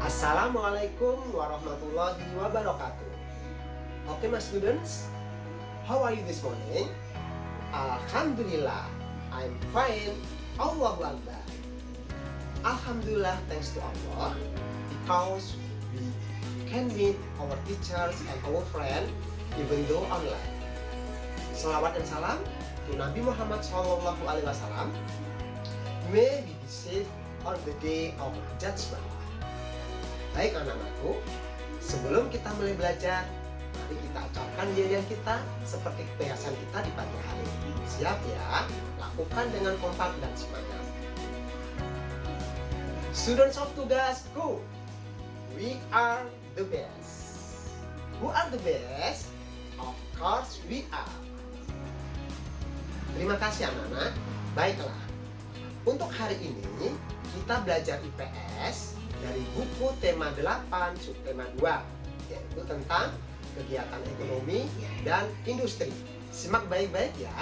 Assalamualaikum warahmatullahi wabarakatuh. Okay, my students, how are you this morning? Alhamdulillah, I'm fine. Allahu Akbar. Alhamdulillah, thanks to Allah, because we can meet our teachers and our friends even though online. Salawat dan salam to Nabi Muhammad SAW. May we be safe on the day of judgment. Baik anak-anakku, sebelum kita mulai belajar, mari kita ucapkan dirian kita seperti kebiasaan kita di pagi hari. Siap ya? Lakukan dengan kompak dan semangat. Students of tugas, go! We are the best. Who are the best? Of course we are. Terima kasih anak-anak. Baiklah, untuk hari ini kita belajar IPS dari buku tema 8 subtema 2, yaitu tentang kegiatan ekonomi dan industri. Simak baik-baik ya.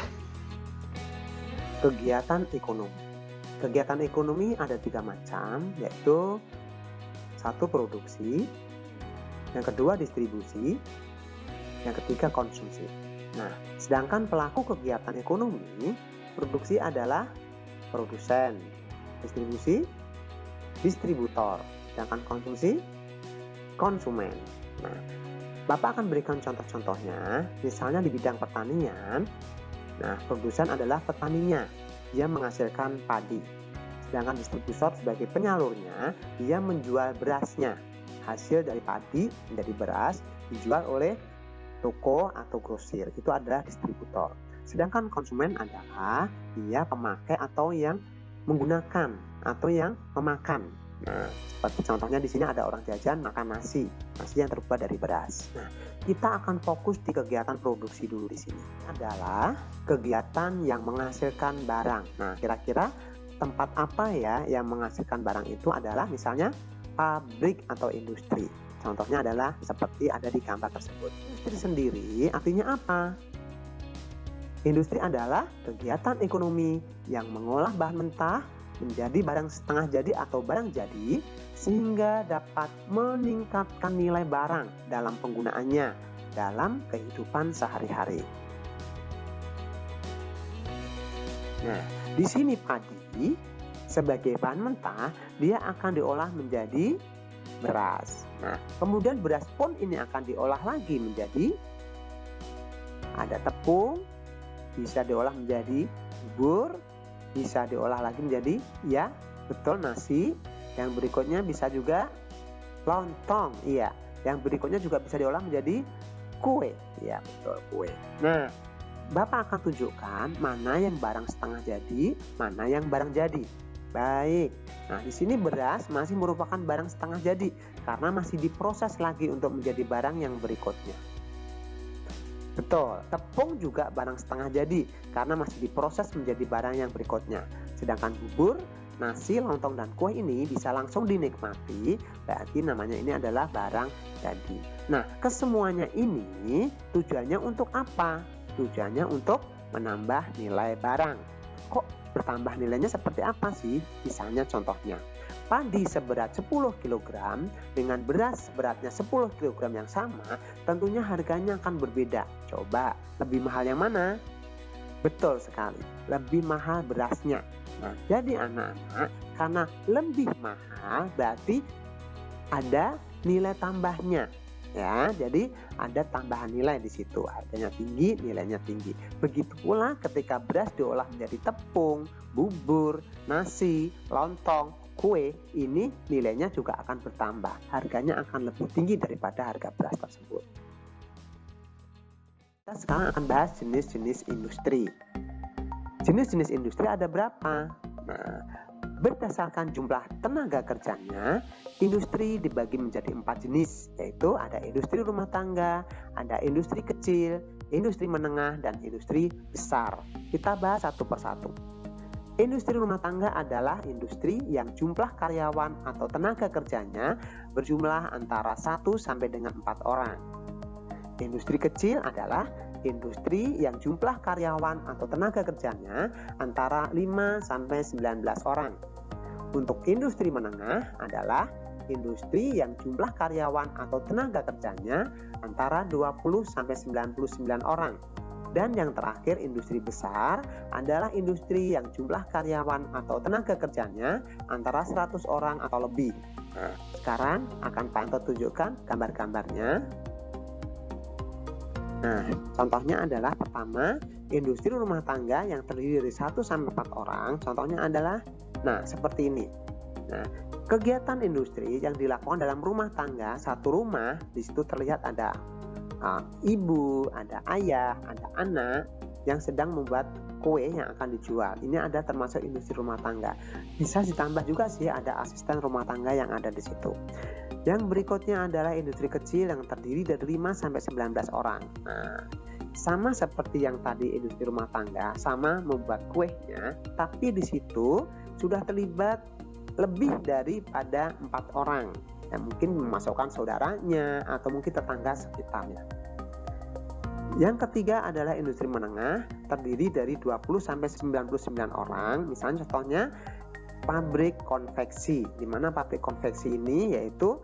Kegiatan ekonomi. Kegiatan ekonomi ada 3 macam, yaitu 1 produksi, yang kedua distribusi, yang ketiga konsumsi. Nah, sedangkan pelaku kegiatan ekonomi, produksi adalah produsen, distribusi distributor, sedangkan konsumsi konsumen. Nah, Bapak akan berikan contoh-contohnya, misalnya di bidang pertanian. Nah, produsen adalah petaninya, dia menghasilkan padi. Sedangkan distributor sebagai penyalurnya, dia menjual berasnya. Hasil dari padi menjadi beras dijual oleh toko atau grosir, itu adalah distributor. Sedangkan konsumen adalah dia pemakai atau yang menggunakan atau yang memakan. Nah, seperti contohnya di sini ada orang jajan makan nasi yang terbuat dari beras. Nah, kita akan fokus di kegiatan produksi dulu di sini. Adalah kegiatan yang menghasilkan barang. Nah, kira-kira tempat apa ya yang menghasilkan barang itu adalah misalnya pabrik atau industri. Contohnya adalah seperti ada di gambar tersebut. Industri sendiri artinya apa? Industri adalah kegiatan ekonomi yang mengolah bahan mentah menjadi barang setengah jadi atau barang jadi sehingga dapat meningkatkan nilai barang dalam penggunaannya dalam kehidupan sehari-hari. Nah, di sini padi sebagai bahan mentah dia akan diolah menjadi beras. Nah, kemudian beras pun ini akan diolah lagi menjadi ada tepung, bisa diolah menjadi bubur, bisa diolah lagi menjadi ya betul nasi. Yang berikutnya bisa juga lontong, iya. Yang berikutnya juga bisa diolah menjadi kue, ya betul kue. Nah, Bapak akan tunjukkan mana yang barang setengah jadi, mana yang barang jadi. Baik. Nah, di sini beras masih merupakan barang setengah jadi karena masih diproses lagi untuk menjadi barang yang berikutnya. Betul, tepung juga barang setengah jadi karena masih diproses menjadi barang yang berikutnya. Sedangkan bubur, nasi, lontong, dan kue ini bisa langsung dinikmati, berarti namanya ini adalah barang jadi. Nah, kesemuanya ini tujuannya untuk apa? Tujuannya untuk menambah nilai barang. Kok bertambah nilainya seperti apa sih? Misalnya contohnya, padi seberat 10 kg dengan beras beratnya 10 kg yang sama, tentunya harganya akan berbeda. Coba, lebih mahal yang mana? Betul sekali, lebih mahal berasnya. Nah, jadi anak-anak, karena lebih mahal berarti ada nilai tambahnya. Ya, jadi ada tambahan nilai di situ. Harganya tinggi, nilainya tinggi. Begitu pula ketika beras diolah menjadi tepung, bubur, nasi, lontong, kue, ini nilainya juga akan bertambah. Harganya akan lebih tinggi daripada harga beras tersebut. Kita sekarang akan bahas jenis-jenis industri. Jenis-jenis industri ada berapa? Nah, berdasarkan jumlah tenaga kerjanya, industri dibagi menjadi 4 jenis, yaitu ada industri rumah tangga, ada industri kecil, industri menengah, dan industri besar. Kita bahas satu persatu. Industri rumah tangga adalah industri yang jumlah karyawan atau tenaga kerjanya berjumlah antara 1 sampai dengan 4 orang. Industri kecil adalah industri yang jumlah karyawan atau tenaga kerjanya antara 5 sampai 19 orang. Untuk industri menengah adalah industri yang jumlah karyawan atau tenaga kerjanya antara 20 sampai 99 orang. Dan yang terakhir, industri besar adalah industri yang jumlah karyawan atau tenaga kerjanya antara 100 orang atau lebih. Nah, sekarang akan Pak Anto tunjukkan gambar-gambarnya. Nah, contohnya adalah pertama, industri rumah tangga yang terdiri dari 1 sampai 4 orang. Contohnya adalah, nah seperti ini. Nah, kegiatan industri yang dilakukan dalam rumah tangga, satu rumah, di situ terlihat ada ibu, ada ayah, ada anak yang sedang membuat kue yang akan dijual. Ini ada termasuk industri rumah tangga. Bisa ditambah juga sih ada asisten rumah tangga yang ada di situ. Yang berikutnya adalah industri kecil yang terdiri dari 5 sampai 19 orang. Nah, sama seperti yang tadi industri rumah tangga, sama membuat kuenya, tapi di situ sudah terlibat lebih daripada 4 orang. Yang mungkin memasukkan saudaranya atau mungkin tetangga sekitarnya. Yang ketiga adalah industri menengah, terdiri dari 20 sampai 99 orang. Misalnya contohnya pabrik konveksi, di mana pabrik konveksi ini yaitu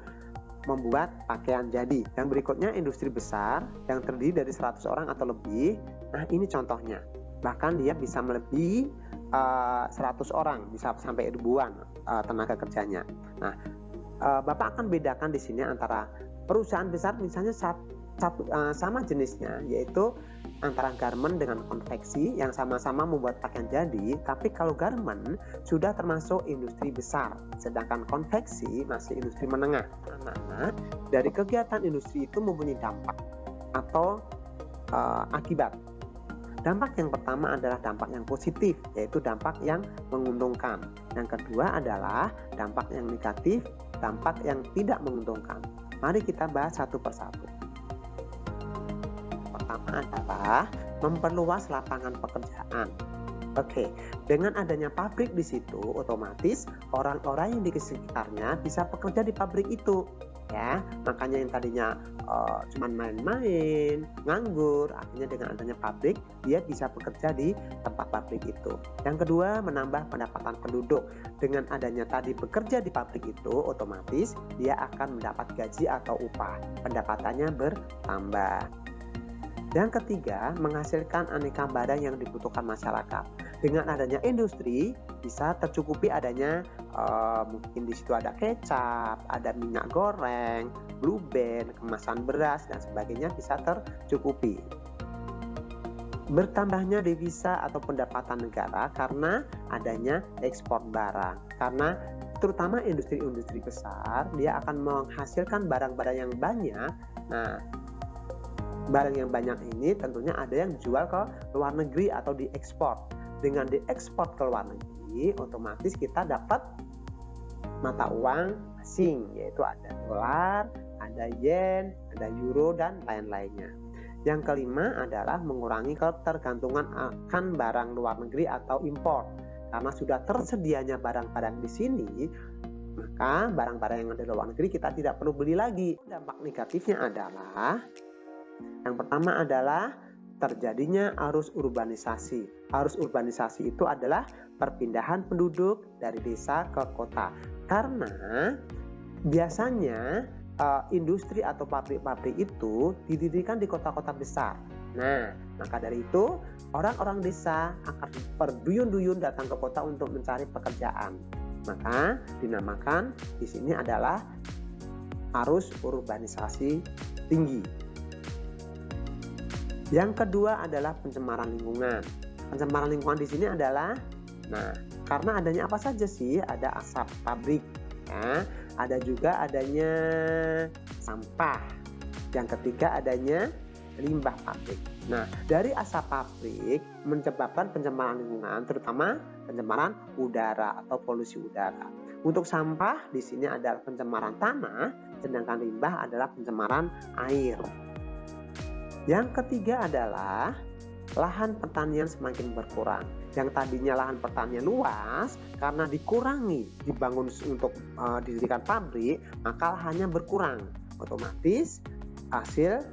membuat pakaian jadi. Yang berikutnya industri besar yang terdiri dari 100 orang atau lebih. Nah, ini contohnya. Bahkan dia bisa melebihi 100 orang, bisa sampai ribuan tenaga kerjanya. Nah, Bapak akan bedakan di sini antara perusahaan besar misalnya sama jenisnya, yaitu antara garment dengan konveksi yang sama-sama membuat pakaian jadi, tapi kalau garment sudah termasuk industri besar, sedangkan konveksi masih industri menengah. Anak-anak, dari kegiatan industri itu mempunyai dampak atau akibat. Dampak yang pertama adalah dampak yang positif, yaitu dampak yang menguntungkan. Yang kedua adalah dampak yang negatif, dampak yang tidak menguntungkan. Mari kita bahas satu persatu. Pertama adalah memperluas lapangan pekerjaan. Oke, dengan adanya pabrik di situ, otomatis orang-orang yang di sekitarnya bisa bekerja di pabrik itu. Ya, makanya yang tadinya cuma main-main, nganggur, akhirnya dengan adanya pabrik dia bisa bekerja di tempat pabrik itu. Yang kedua, menambah pendapatan penduduk. Dengan adanya tadi bekerja di pabrik itu, otomatis dia akan mendapat gaji atau upah, pendapatannya bertambah. Yang ketiga, menghasilkan aneka barang yang dibutuhkan masyarakat. Dengan adanya industri bisa tercukupi adanya mungkin di situ ada kecap, ada minyak goreng, blue band, kemasan beras dan sebagainya bisa tercukupi. Bertambahnya devisa atau pendapatan negara karena adanya ekspor barang. Karena terutama industri-industri besar dia akan menghasilkan barang-barang yang banyak. Nah, barang yang banyak ini tentunya ada yang dijual ke luar negeri atau diekspor. Dengan diekspor ke luar negeri, otomatis kita dapat mata uang asing, yaitu ada dolar, ada yen, ada euro, dan lain-lainnya. Yang kelima adalah mengurangi ketergantungan akan barang luar negeri atau impor. Karena sudah tersedianya barang-barang di sini, maka barang-barang yang ada di luar negeri kita tidak perlu beli lagi. Dampak negatifnya adalah yang pertama adalah terjadinya arus urbanisasi. Arus urbanisasi itu adalah perpindahan penduduk dari desa ke kota. Karena biasanya industri atau pabrik-pabrik itu didirikan di kota-kota besar. Nah, maka dari itu orang-orang desa akan berduyun-duyun datang ke kota untuk mencari pekerjaan. Maka dinamakan di sini adalah arus urbanisasi tinggi. Yang kedua adalah pencemaran lingkungan. Pencemaran lingkungan di sini adalah, nah, karena adanya apa saja sih? Ada asap pabrik, ya. Ada juga adanya sampah. Yang ketiga adanya limbah pabrik. Nah, dari asap pabrik menyebabkan pencemaran lingkungan, terutama pencemaran udara atau polusi udara. Untuk sampah di sini adalah pencemaran tanah, sedangkan limbah adalah pencemaran air. Yang ketiga adalah lahan pertanian semakin berkurang. Yang tadinya lahan pertanian luas, karena dikurangi, dibangun untuk didirikan pabrik, maka lahannya berkurang. Otomatis hasil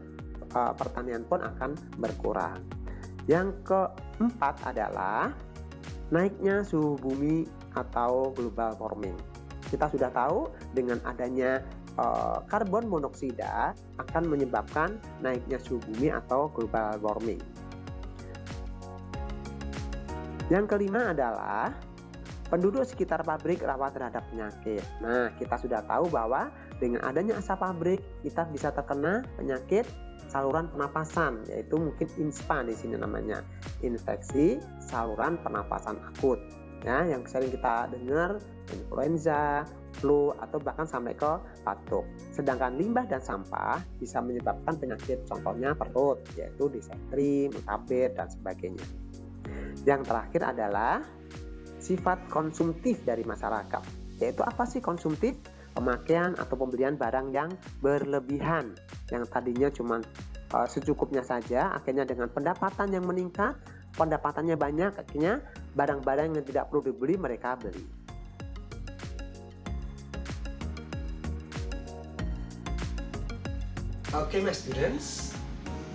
pertanian pun akan berkurang. Yang keempat adalah naiknya suhu bumi atau global warming. Kita sudah tahu dengan adanya karbon monoksida akan menyebabkan naiknya suhu bumi atau global warming. Yang kelima adalah penduduk sekitar pabrik rawan terhadap penyakit. Nah, kita sudah tahu bahwa dengan adanya asap pabrik kita bisa terkena penyakit saluran pernapasan, yaitu mungkin INSPA di sini namanya, infeksi saluran pernapasan akut. Ya, yang sering kita dengar influenza, flu, atau bahkan sampai ke batuk. Sedangkan limbah dan sampah bisa menyebabkan penyakit, contohnya perut, yaitu disentri, mutabir, dan sebagainya. Yang terakhir adalah sifat konsumtif dari masyarakat, yaitu apa sih konsumtif? Pemakaian atau pembelian barang yang berlebihan, yang tadinya cuma secukupnya saja, akhirnya dengan pendapatan yang meningkat, pendapatannya banyak, akhirnya barang-barang yang tidak perlu dibeli mereka beli. Okay, my students,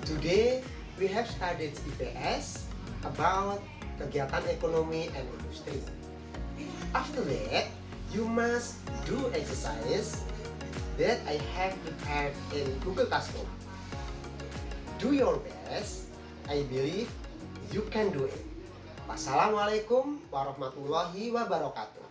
today we have studied IPS about kegiatan ekonomi and industri. After that, you must do exercise that I have prepared in Google Classroom. Do your best. I believe you can do it. Wassalamualaikum warahmatullahi wabarakatuh.